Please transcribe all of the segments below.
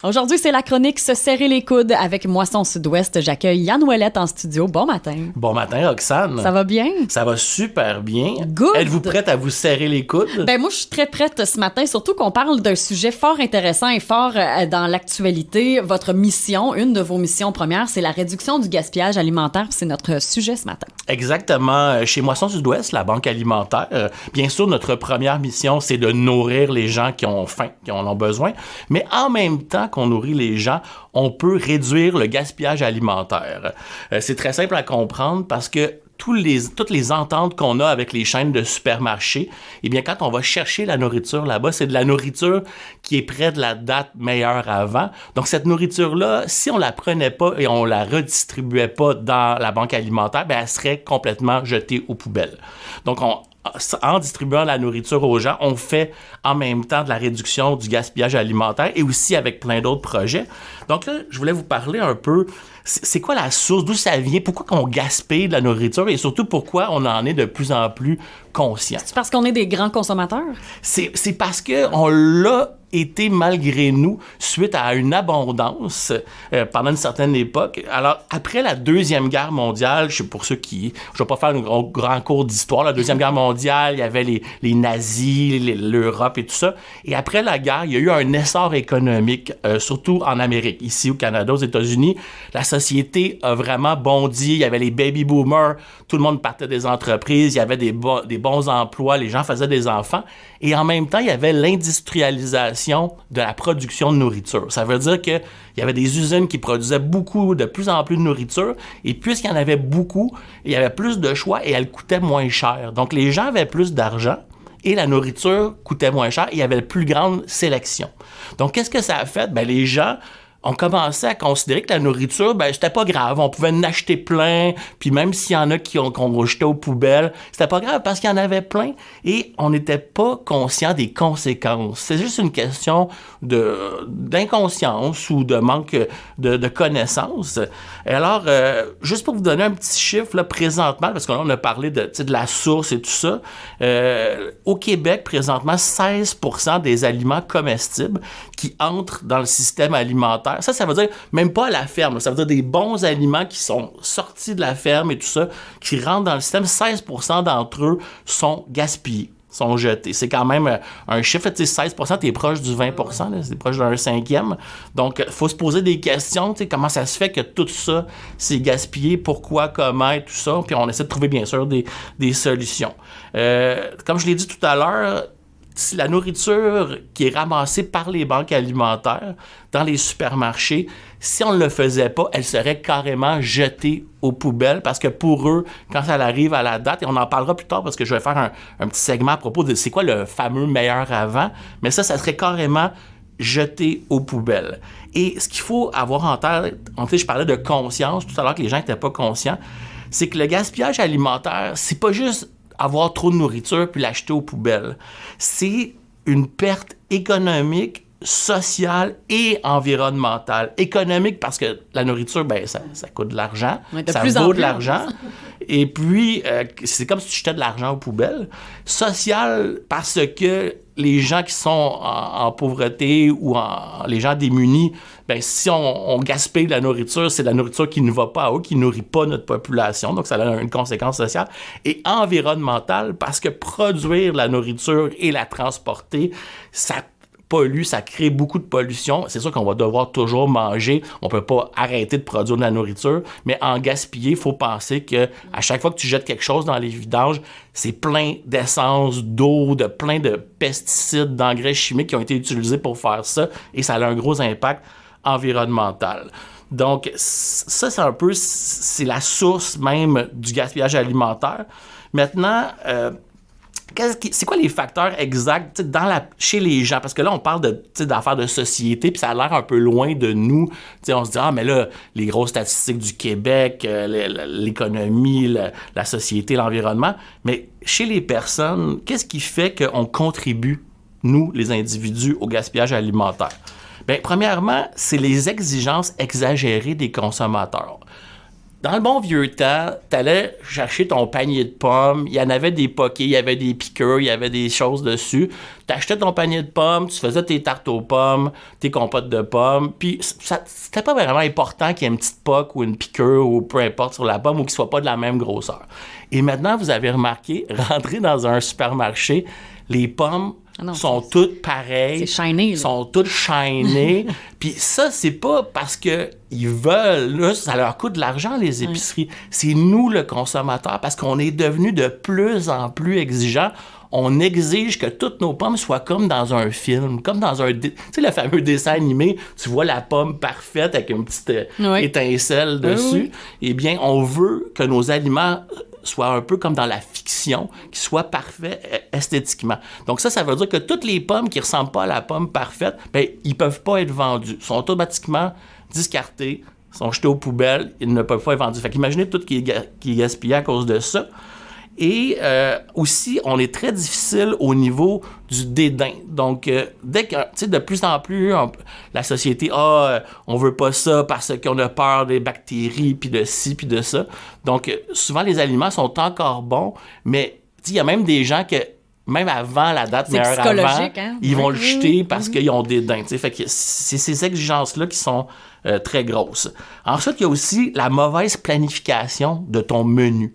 Aujourd'hui, c'est la chronique Se serrer les coudes avec Moisson Sud-Ouest. J'accueille Yann Ouellette en studio. Bon matin. Bon matin, Roxane. Ça va bien? Ça va super bien. Good. Êtes-vous prête à vous serrer les coudes? Ben moi, je suis très prête ce matin, surtout qu'on parle d'un sujet fort intéressant et fort dans l'actualité. Votre mission, une de vos missions premières, c'est la réduction du gaspillage alimentaire. C'est notre sujet ce matin. Exactement. Chez Moisson Sud-Ouest, la banque alimentaire, bien sûr, notre première mission, c'est de nourrir les gens qui ont faim, qui en ont besoin. Mais en même temps qu'on nourrit les gens, on peut réduire le gaspillage alimentaire. C'est très simple à comprendre parce que toutes les ententes qu'on a avec les chaînes de supermarchés, eh bien, quand on va chercher la nourriture là-bas, c'est de la nourriture qui est près de la date meilleure avant. Donc, cette nourriture-là, si on la prenait pas et on la redistribuait pas dans la banque alimentaire, ben, elle serait complètement jetée aux poubelles. Donc, en distribuant la nourriture aux gens, on fait en même temps de la réduction du gaspillage alimentaire et aussi avec plein d'autres projets. Donc là, je voulais vous parler un peu, c'est quoi la source, d'où ça vient, pourquoi on gaspille de la nourriture et surtout pourquoi on en est de plus en plus conscient. C'est parce qu'on est des grands consommateurs? C'est parce qu'on l'a été malgré nous suite à une abondance pendant une certaine époque. Alors, après la Deuxième Guerre mondiale, pour ceux qui... Je vais pas faire un grand cours d'histoire. La Deuxième Guerre mondiale, il y avait les nazis, l'Europe et tout ça. Et après la guerre, il y a eu un essor économique, surtout en Amérique. Ici, au Canada, aux États-Unis, la société a vraiment bondi. Il y avait les baby boomers, tout le monde partait des entreprises, il y avait des bons emplois, les gens faisaient des enfants. Et en même temps, il y avait l'industrialisation de la production de nourriture. Ça veut dire qu'il y avait des usines qui produisaient de plus en plus de nourriture, et puisqu'il y en avait beaucoup, il y avait plus de choix et elle coûtait moins cher. Donc, les gens avaient plus d'argent et la nourriture coûtait moins cher et il y avait une plus grande sélection. Donc, qu'est-ce que ça a fait? Ben, les gens on commençait à considérer que la nourriture, ben, c'était pas grave. On pouvait en acheter plein, puis même s'il y en a qu'on jetait aux poubelles, c'était pas grave parce qu'il y en avait plein et on n'était pas conscient des conséquences. C'est juste une question d'inconscience ou de manque de connaissances. Et alors, juste pour vous donner un petit chiffre, là, présentement, parce que là, on a parlé de la source et tout ça, au Québec, présentement, 16% des aliments comestibles qui entrent dans le système alimentaire. Ça veut dire même pas à la ferme. Ça veut dire des bons aliments qui sont sortis de la ferme et tout ça, qui rentrent dans le système. 16% d'entre eux sont gaspillés, sont jetés. C'est quand même un chiffre. 16%, t'es proche du 20%. Là, c'est proche d'un cinquième. Donc, il faut se poser des questions. Comment ça se fait que tout ça, c'est gaspillé? Pourquoi? Comment? Et tout ça. Puis on essaie de trouver, bien sûr, des solutions. Comme je l'ai dit tout à l'heure, si la nourriture qui est ramassée par les banques alimentaires dans les supermarchés, si on ne le faisait pas, elle serait carrément jetée aux poubelles parce que pour eux, quand ça arrive à la date, et on en parlera plus tard parce que je vais faire un petit segment à propos de c'est quoi le fameux meilleur avant, mais ça serait carrément jeté aux poubelles. Et ce qu'il faut avoir en tête, je parlais de conscience tout à l'heure que les gens n'étaient pas conscients, c'est que le gaspillage alimentaire, c'est pas juste avoir trop de nourriture puis l'acheter aux poubelles. C'est une perte économique, sociale et environnementale. Économique parce que la nourriture, ben ça coûte de l'argent, ça vaut de l'argent. Et puis, c'est comme si tu jetais de l'argent aux poubelles. Social parce que les gens qui sont en pauvreté ou les gens démunis, ben si on gaspille de la nourriture, c'est de la nourriture qui ne va pas à eux, qui ne nourrit pas notre population. Donc, ça a une conséquence sociale. Et environnementale parce que produire la nourriture et la transporter, ça pollue, ça crée beaucoup de pollution. C'est sûr qu'on va devoir toujours manger. On peut pas arrêter de produire de la nourriture, mais en gaspiller, il faut penser que à chaque fois que tu jettes quelque chose dans les vidanges, c'est plein d'essence, d'eau, de plein de pesticides, d'engrais chimiques qui ont été utilisés pour faire ça, et ça a un gros impact environnemental. Donc, ça, c'est la source même du gaspillage alimentaire. Maintenant, c'est quoi les facteurs exacts chez les gens? Parce que là, on parle d'affaires de société, puis ça a l'air un peu loin de nous. On se dit, mais là, les grosses statistiques du Québec, l'économie, la société, l'environnement. Mais chez les personnes, qu'est-ce qui fait qu'on contribue, nous, les individus, au gaspillage alimentaire? Bien, premièrement, c'est les exigences exagérées des consommateurs. dans le bon vieux temps, t'allais chercher ton panier de pommes, il y en avait des poquets, il y avait des piqûres, il y avait des choses dessus. T'achetais ton panier de pommes, tu faisais tes tartes aux pommes, tes compotes de pommes, puis c'était pas vraiment important qu'il y ait une petite poque ou une piqûre ou peu importe sur la pomme ou qu'il soit pas de la même grosseur. Et maintenant, vous avez remarqué, rentrer dans un supermarché, les pommes sont toutes pareilles. C'est shiny, là. Sont toutes shiny. Puis ça, c'est pas parce que ils veulent, là, ça leur coûte de l'argent, les épiceries. C'est nous, le consommateur, parce qu'on est devenu de plus en plus exigeant. On exige que toutes nos pommes soient comme dans un film, comme dans un... Tu sais, le fameux dessin animé, tu vois la pomme parfaite avec une petite étincelle dessus. Eh bien, on veut que nos aliments soit un peu comme dans la fiction, qui soit parfait esthétiquement. Donc ça veut dire que toutes les pommes qui ressemblent pas à la pomme parfaite, ben ils peuvent pas être vendus. Ils sont automatiquement discartés, sont jetés aux poubelles, ils ne peuvent pas être vendus. Fait qu'imaginez tout qui est gaspillé à cause de ça. Et aussi, on est très difficile au niveau du dédain. Donc, dès que, tu sais, de plus en plus, la société, on veut pas ça parce qu'on a peur des bactéries, puis de ci, puis de ça. Donc, souvent, les aliments sont encore bons, mais, tu sais, il y a même des gens que, même avant la date meilleure avant, ils vont le jeter parce qu'ils ont dédain. Tu sais, fait que c'est ces exigences-là qui sont très grosses. Ensuite, il y a aussi la mauvaise planification de ton menu.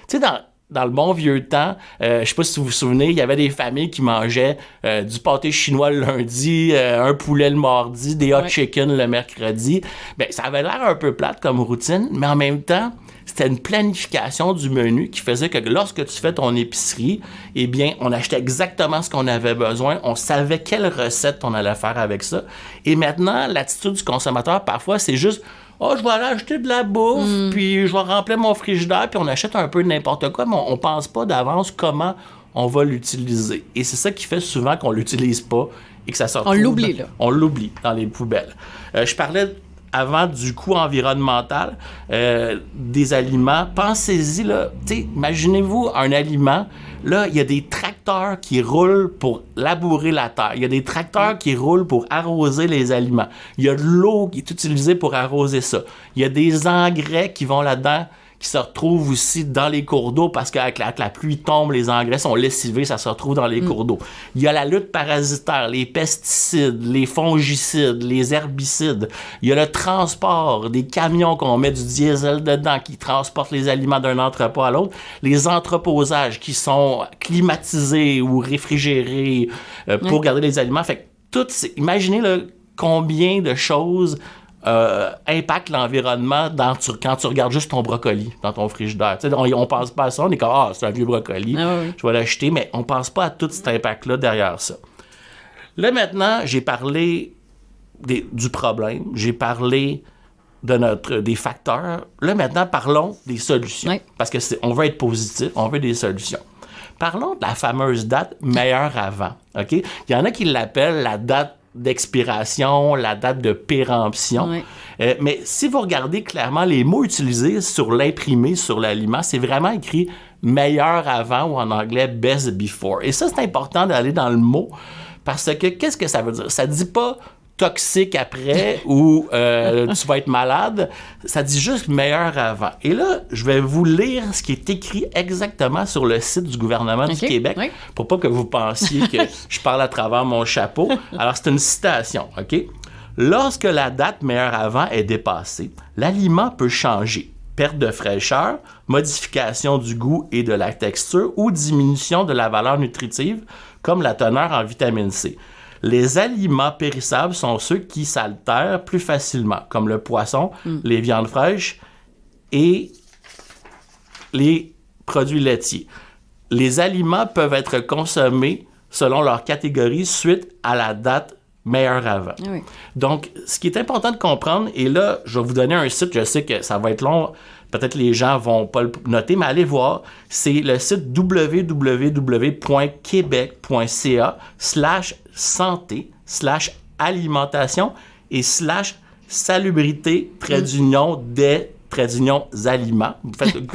Tu sais, dans le bon vieux temps, je sais pas si vous vous souvenez, il y avait des familles qui mangeaient du pâté chinois le lundi, un poulet le mardi, des hot chicken le mercredi. Ben, ça avait l'air un peu plate comme routine, mais en même temps, c'était une planification du menu qui faisait que lorsque tu fais ton épicerie, eh bien, on achetait exactement ce qu'on avait besoin, on savait quelle recette on allait faire avec ça. Et maintenant, l'attitude du consommateur, parfois, c'est juste... je vais aller acheter de la bouffe, puis je vais remplir mon frigidaire, puis on achète un peu de n'importe quoi, mais on pense pas d'avance comment on va l'utiliser. Et c'est ça qui fait souvent qu'on l'utilise pas et que ça se retrouve... On l'oublie, là. On l'oublie dans les poubelles. Je parlais avant du coût environnemental des aliments. Pensez-y, là. Imaginez-vous un aliment. Là, il y a des tracteurs qui roulent pour labourer la terre. Il y a des tracteurs qui roulent pour arroser les aliments. Il y a de l'eau qui est utilisée pour arroser ça. Il y a des engrais qui vont là-dedans, qui se retrouvent aussi dans les cours d'eau parce qu'avec la pluie tombe, les engrais sont lessivés, ça se retrouve dans les cours d'eau. Il y a la lutte parasitaire, les pesticides, les fongicides, les herbicides. Il y a le transport, des camions qu'on met du diesel dedans qui transportent les aliments d'un entrepôt à l'autre. Les entreposages qui sont climatisés ou réfrigérés pour garder les aliments. Fait que imaginez là, combien de choses impacte l'environnement quand tu regardes juste ton brocoli dans ton frigidaire. On pense pas à ça, on est comme c'est un vieux brocoli, je vais l'acheter, mais on pense pas à tout cet impact-là derrière ça. Là maintenant, j'ai parlé du problème, j'ai parlé des facteurs. Là maintenant, parlons des solutions. Parce que on veut être positif, on veut des solutions. Parlons de la fameuse date meilleure avant. OK? Il y en a qui l'appellent la date d'expiration, la date de péremption. Mais si vous regardez clairement les mots utilisés sur l'imprimé, sur l'aliment, c'est vraiment écrit « meilleur avant » ou en anglais « best before ». Et ça, c'est important d'aller dans le mot parce que qu'est-ce que ça veut dire? Ça dit pas toxique après ou tu vas être malade. Ça dit juste meilleur avant. Et là, je vais vous lire ce qui est écrit exactement sur le site du gouvernement du Québec pour pas que vous pensiez que je parle à travers mon chapeau. Alors, c'est une citation, OK? Lorsque la date meilleur avant est dépassée, l'aliment peut changer. Perte de fraîcheur, modification du goût et de la texture ou diminution de la valeur nutritive comme la teneur en vitamine C. Les aliments périssables sont ceux qui s'altèrent plus facilement, comme le poisson, les viandes fraîches et les produits laitiers. Les aliments peuvent être consommés selon leur catégorie suite à la date meilleure avant. Donc, ce qui est important de comprendre, et là, je vais vous donner un site, je sais que ça va être long, peut-être les gens vont pas le noter, mais allez voir, c'est le site www.quebec.ca/santé/alimentation et /salubrité aliments. C'est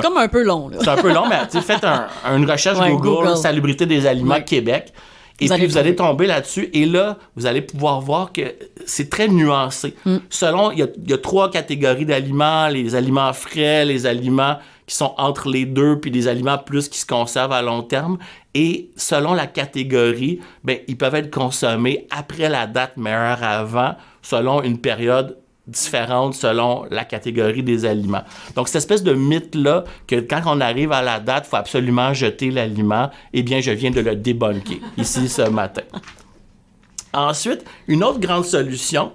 comme un peu long, là. C'est un peu long, mais faites une recherche Google, salubrité des aliments Québec. Et puis, vous allez tomber là-dessus. Et là, vous allez pouvoir voir que c'est très nuancé. Selon, il y a 3 catégories d'aliments. Les aliments frais, les aliments qui sont entre les deux, puis les aliments plus qui se conservent à long terme. Et selon la catégorie, ben, ils peuvent être consommés après la date, mais heure avant, selon une période différentes selon la catégorie des aliments. Donc, cette espèce de mythe-là, que quand on arrive à la date, il faut absolument jeter l'aliment, eh bien, je viens de le débunker ici ce matin. Ensuite, une autre grande solution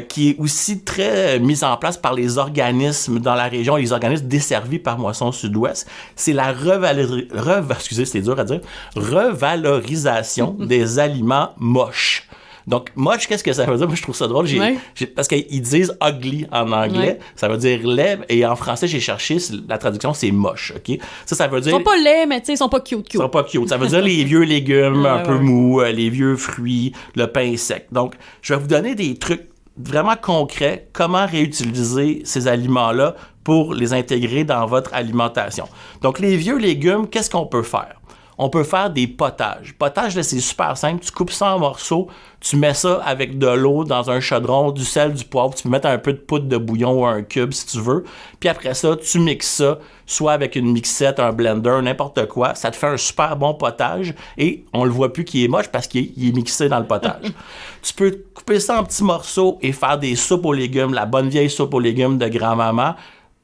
qui est aussi très mise en place par les organismes dans la région, les organismes desservis par Moisson Sud-Ouest, c'est la revalorisation des aliments moches. Donc, moche, qu'est-ce que ça veut dire? Moi, je trouve ça drôle. Parce qu'ils disent ugly en anglais. Ça veut dire laid. Et en français, j'ai cherché, la traduction, c'est moche. OK? Ça veut dire... Ils sont pas laids, mais tu sais, ils sont pas cute. Ils sont pas cute. Ça veut dire les vieux légumes un peu mous, les vieux fruits, le pain sec. Donc, je vais vous donner des trucs vraiment concrets. Comment réutiliser ces aliments-là pour les intégrer dans votre alimentation. Donc, les vieux légumes, qu'est-ce qu'on peut faire? On peut faire des potages. Potage, là, c'est super simple. Tu coupes ça en morceaux, tu mets ça avec de l'eau dans un chaudron, du sel, du poivre. Tu peux mettre un peu de poudre de bouillon ou un cube si tu veux. Puis après ça, tu mixes ça, soit avec une mixette, un blender, n'importe quoi. Ça te fait un super bon potage et on le voit plus qu'il est moche parce qu'il est mixé dans le potage. Tu peux couper ça en petits morceaux et faire des soupes aux légumes, la bonne vieille soupe aux légumes de grand-maman.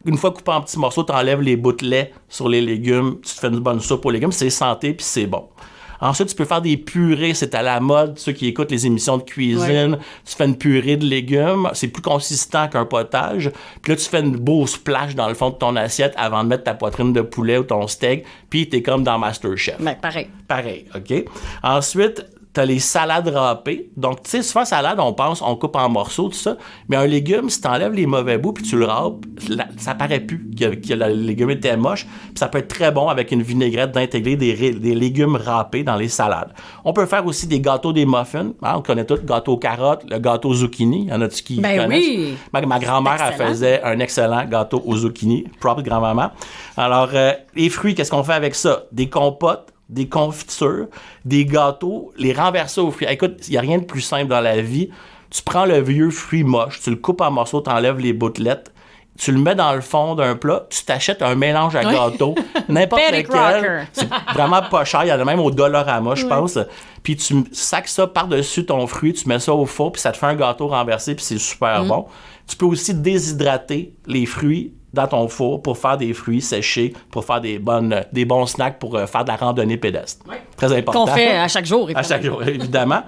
Une fois coupé en petits morceaux, tu enlèves les bouts de lait sur les légumes, tu te fais une bonne soupe aux légumes, c'est santé puis c'est bon. Ensuite, tu peux faire des purées, c'est à la mode, ceux qui écoutent les émissions de cuisine, tu fais une purée de légumes, c'est plus consistant qu'un potage, puis là, tu fais une beau splash dans le fond de ton assiette avant de mettre ta poitrine de poulet ou ton steak, puis t'es comme dans MasterChef. Ben, pareil. Pareil, OK? Ensuite, t'as les salades râpées. Donc, tu sais, souvent, salade, on pense, on coupe en morceaux, tout ça. Mais un légume, si t'enlèves les mauvais bouts puis tu le râpes, ça paraît plus que le légume était moche. Puis ça peut être très bon avec une vinaigrette d'intégrer des légumes râpés dans les salades. On peut faire aussi des gâteaux, des muffins. Hein, on connaît tous le gâteau aux carottes, le gâteau aux zucchini. Y en a-tu qui connaissent? Oui! Ma grand-mère, elle faisait un excellent gâteau aux zucchini. Propre grand-maman. Alors, les fruits, qu'est-ce qu'on fait avec ça? Des compotes, des confitures, des gâteaux, les renverser aux fruits. Écoute, il n'y a rien de plus simple dans la vie. Tu prends le vieux fruit moche, tu le coupes en morceaux, tu enlèves les bouttelettes, tu le mets dans le fond d'un plat, tu t'achètes un mélange à gâteau, n'importe lequel. C'est vraiment pas cher. Il y en a même au Dollarama, je pense. Puis tu sacs ça par-dessus ton fruit, tu mets ça au four, puis ça te fait un gâteau renversé, puis c'est super bon. Tu peux aussi déshydrater les fruits dans ton four pour faire des fruits séchés, pour faire des bons snacks, pour faire de la randonnée pédestre. Oui. Très important. Qu'on fait à chaque jour. À chaque jour, évidemment.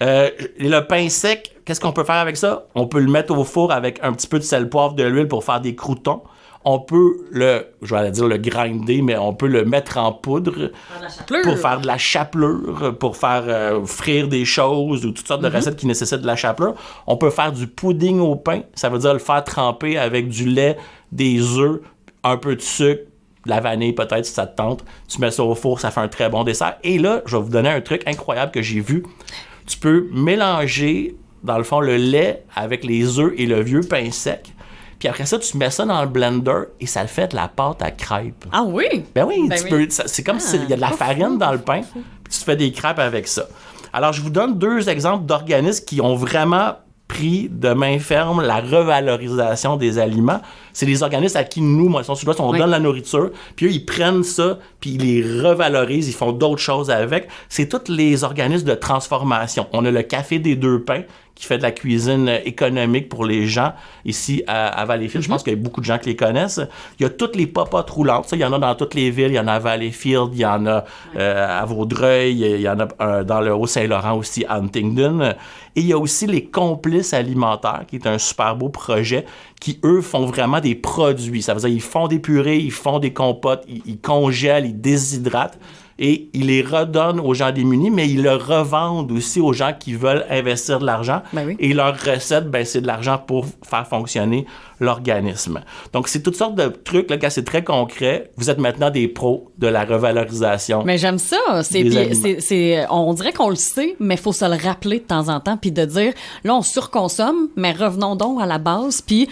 Le pain sec, qu'est-ce qu'on peut faire avec ça? On peut le mettre au four avec un petit peu de sel, poivre, de l'huile pour faire des croûtons. On peut je vais dire le grinder, mais on peut le mettre en poudre pour faire de la chapelure, pour faire frire des choses ou toutes sortes de recettes qui nécessitent de la chapelure. On peut faire du pudding au pain, ça veut dire le faire tremper avec du lait, des œufs, un peu de sucre, de la vanille peut-être si ça te tente. Tu mets ça au four, ça fait un très bon dessert. Et là, je vais vous donner un truc incroyable que j'ai vu. Tu peux mélanger, dans le fond, le lait avec les œufs et le vieux pain sec. Puis après ça, tu mets ça dans le blender et ça le fait de la pâte à crêpes. Ah oui? Ben oui, c'est comme s'il y a de la farine dans le pain, puis tu fais des crêpes avec ça. Alors, je vous donne 2 exemples d'organismes qui ont vraiment pris de main ferme la revalorisation des aliments. C'est les organismes à qui nous, Moisson Sud-Ouest, on donne la nourriture, puis eux, ils prennent ça, puis ils les revalorisent, ils font d'autres choses avec. C'est tous les organismes de transformation. On a le Café des 2 pains, qui fait de la cuisine économique pour les gens ici à Valleyfield. Je pense qu'il y a beaucoup de gens qui les connaissent. Il y a toutes les popotes roulantes. Ça, il y en a dans toutes les villes. Il y en a à Valleyfield, il y en a à Vaudreuil, il y en a dans le Haut-Saint-Laurent aussi, à Huntingdon. Et il y a aussi les complices alimentaires, qui est un super beau projet, qui, eux, font vraiment des produits. Ça veut dire qu'ils font des purées, ils font des compotes, ils congèlent, ils déshydratent. Et ils les redonnent aux gens démunis, mais ils le revendent aussi aux gens qui veulent investir de l'argent. Ben oui. Et leur recette, c'est de l'argent pour faire fonctionner l'organisme. Donc, c'est toutes sortes de trucs, là, c'est très concret. Vous êtes maintenant des pros de la revalorisation. Mais j'aime ça. On dirait qu'on le sait, mais il faut se le rappeler de temps en temps, puis de dire, là, on surconsomme, mais revenons donc à la base, puis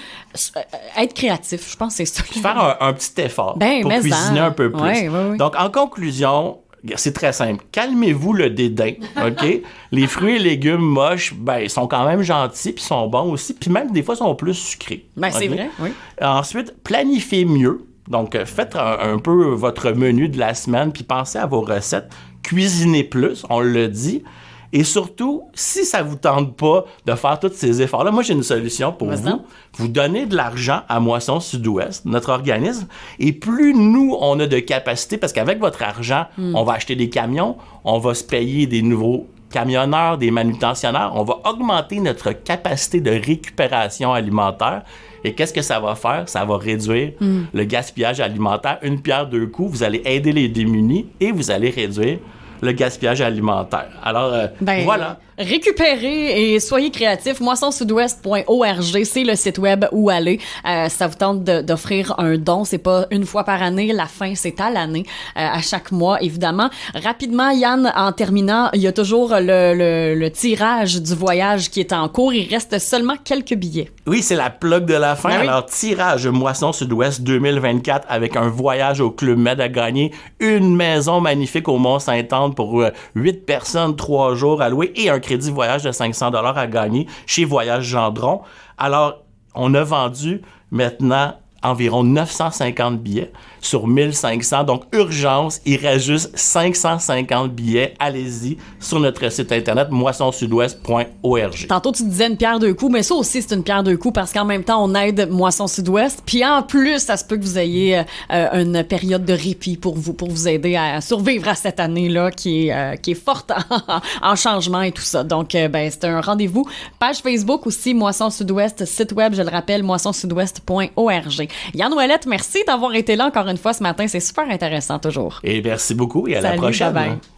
être créatif. Je pense que c'est ça. Faire un petit effort pour cuisiner un peu plus. Oui. Donc, en conclusion, c'est très simple. Calmez-vous le dédain, OK? Les fruits et légumes moches, ben, ils sont quand même gentils, puis sont bons aussi, puis même des fois, ils sont plus sucrés. Ben, c'est OK? vrai, oui. Ensuite, planifiez mieux. Donc, faites un peu votre menu de la semaine, puis pensez à vos recettes. Cuisinez plus, on le dit. Et surtout, si ça vous tente pas de faire tous ces efforts-là, moi, j'ai une solution pour vous. Vous donnez de l'argent à Moisson Sud-Ouest, notre organisme, et plus nous, on a de capacité, parce qu'avec votre argent, on va acheter des camions, on va se payer des nouveaux camionneurs, des manutentionnaires, on va augmenter notre capacité de récupération alimentaire. Et qu'est-ce que ça va faire? Ça va réduire le gaspillage alimentaire. Une pierre deux coups, vous allez aider les démunis et vous allez réduire le gaspillage alimentaire. Alors, voilà. Récupérez et soyez créatifs. moissonsudouest.org, c'est le site web où aller. Ça vous tente d'offrir un don. C'est pas une fois par année. La fin, c'est à l'année, à chaque mois, évidemment. Rapidement, Yann, en terminant, il y a toujours le tirage du voyage qui est en cours. Il reste seulement quelques billets. Oui, c'est la plug de la fin. Ben oui. Alors, tirage Moisson Sud-Ouest 2024 avec un voyage au Club Med à gagner, une maison magnifique au Mont-Saint-Anne pour 8 personnes, 3 jours à louer et un crédit voyage de 500 $ à gagner chez Voyage Gendron. Alors, on a vendu maintenant environ 950 billets sur 1500. Donc, urgence, il reste juste 550 billets. Allez-y sur notre site internet moissonsudouest.org. Tantôt, tu disais une pierre deux coups, mais ça aussi, c'est une pierre deux coups parce qu'en même temps, on aide Moisson Sud-Ouest. Puis en plus, ça se peut que vous ayez une période de répit pour vous aider à survivre à cette année-là qui est forte en changement et tout ça. Donc, c'est un rendez-vous. Page Facebook aussi, Moisson Sud-Ouest. Site web, je le rappelle, moissonsudouest.org. Yann Ouellette, merci d'avoir été là encore une fois ce matin. C'est super intéressant toujours. Et merci beaucoup et à la Salut, prochaine. bye bye.